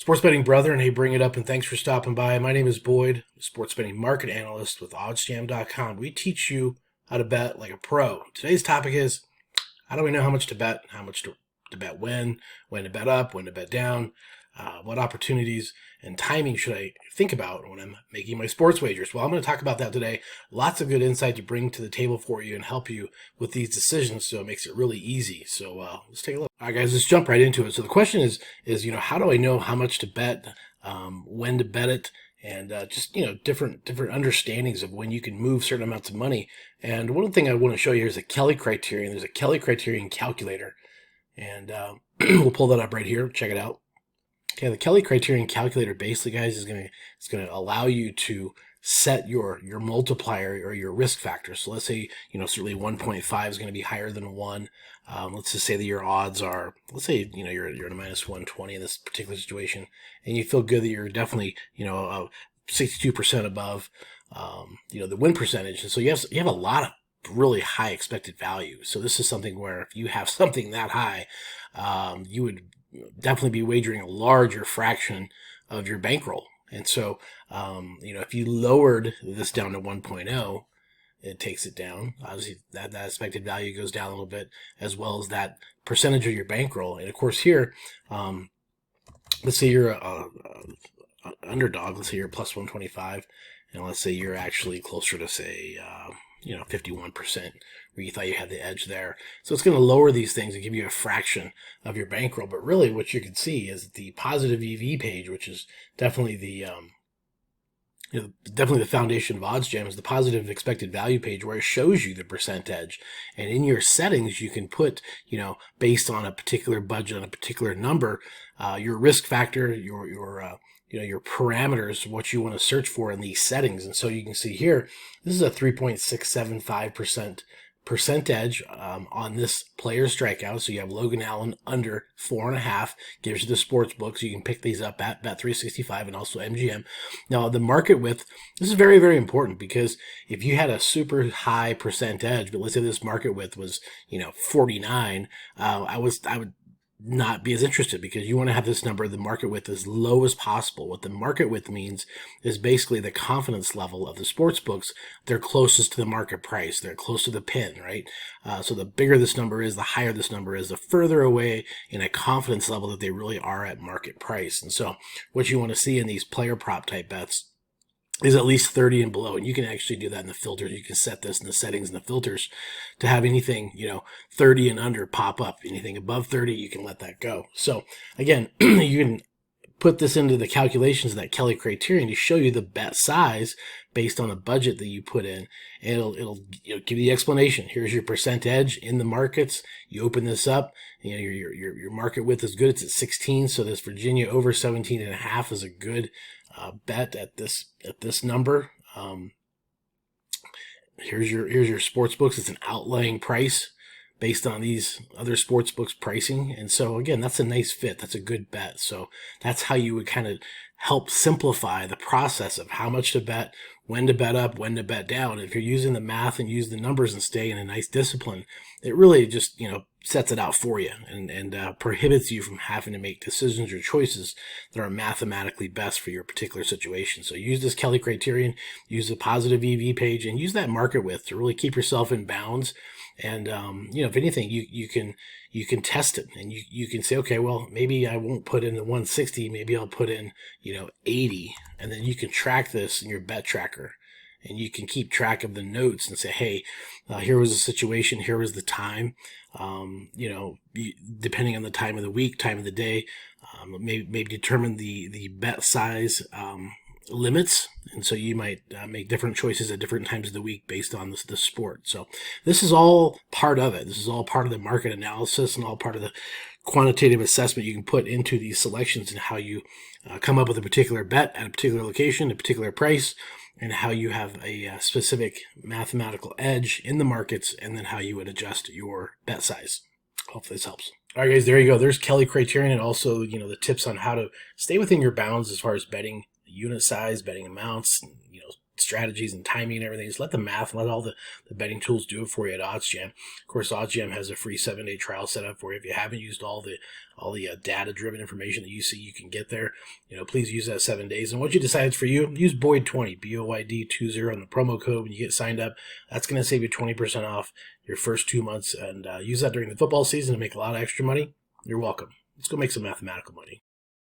Sports betting brother, and hey, bring it up, and thanks for stopping by. My name is Boyd, sports betting market analyst with OddsJam.com. We teach you how to bet like a pro. Today's topic is, how do we know how much to bet, how much to bet when to bet up, when to bet down, what opportunities and timing should I think about when I'm making my sports wagers? Well, I'm going to talk about that today. Lots of good insight to bring to the table for you and help you with these decisions, so it makes it really easy. So let's take a look. All right, guys, let's jump right into it. So the question is how do I know how much to bet, when to bet it, and just different understandings of when you can move certain amounts of money. And one thing I want to show you here is a Kelly Criterion. There's a Kelly Criterion calculator, and we'll pull that up right here. Check it out. Okay, the Kelly Criterion calculator basically, guys, is gonna allow you to set your multiplier or your risk factor. So let's say certainly 1.5 is going to be higher than 1. Let's just say that your odds are, let's say you're at a minus 120 in this particular situation, and you feel good that you're definitely 62% above the win percentage, and so you have a lot of really high expected value. So this is something where if you have something that high, you would definitely be wagering a larger fraction of your bankroll. And so, if you lowered this down to 1.0, it takes it down. Obviously, that expected value goes down a little bit, as well as that percentage of your bankroll. And of course, here, let's say you're a underdog. Let's say you're plus 125, and let's say you're actually closer to say 51%, where you thought you had the edge there. So it's going to lower these things and give you a fraction of your bankroll. But really what you can see is the positive EV page, which is definitely the definitely the foundation of OddsJam, is the positive expected value page, where it shows you the percent edge. And in your settings, you can put, based on a particular budget, on a particular number, your risk factor, your parameters, what you want to search for in these settings. And so you can see here, this is a 3.675% edge on this player strikeout. So you have Logan Allen under 4.5, gives you the sports book. So you can pick these up at Bet365 and also MGM. Now the market width, this is very, very important, because if you had a super high percent edge, but let's say this market width was 49, I would not be as interested, because you want to have this number, the market width, as low as possible. What the market width means is basically the confidence level of the sports books. They're closest to the market price. They're close to the pin, right? So the bigger this number is, the higher this number is, the further away in a confidence level that they really are at market price. And so what you want to see in these player prop type bets is at least 30 and below. And you can actually do that in the filters. You can set this in the settings and the filters to have anything, 30 and under pop up. Anything above 30, you can let that go. So again, you can put this into the calculations of that Kelly Criterion to show you the bet size based on the budget that you put in. And it'll give you the explanation. Here's your percent edge in the markets. You open this up, your market width is good. It's at 16. So this Virginia over 17.5 is a good bet at this number. Here's your sports books. It's an outlying price based on these other sports books pricing. And so again, that's a nice fit. That's a good bet. So that's how you would kind of help simplify the process of how much to bet, when to bet up, when to bet down. If you're using the math and use the numbers and stay in a nice discipline, it really just, sets it out for you and prohibits you from having to make decisions or choices that are mathematically best for your particular situation. So use this Kelly Criterion, use the positive EV page, and use that market width to really keep yourself in bounds. And if anything, you can test it, and you can say, okay, well, maybe I won't put in the 160, maybe I'll put in 80, and then you can track this in your bet tracker. And you can keep track of the notes and say, hey, here was the situation, here was the time. Depending on the time of the week, time of the day, maybe determine the bet size limits. And so you might make different choices at different times of the week based on the sport. So this is all part of it. This is all part of the market analysis and all part of the quantitative assessment you can put into these selections, and how you come up with a particular bet at a particular location, a particular price, and how you have a specific mathematical edge in the markets, and then how you would adjust your bet size. Hopefully this helps. All right, guys, there you go. There's Kelly Criterion, and also, the tips on how to stay within your bounds as far as betting unit size, betting amounts, strategies and timing and everything. Just let the math and let all the betting tools do it for you at OddsJam. Of course, OddsJam has a free 7-day trial set up for you. If you haven't used all the data-driven information that you see you can get there, please use that 7 days. And once you decide it's for you, use Boyd20, BOYD20 on the promo code when you get signed up. That's going to save you 20% off your first 2 months, and use that during the football season to make a lot of extra money. You're welcome. Let's go make some mathematical money.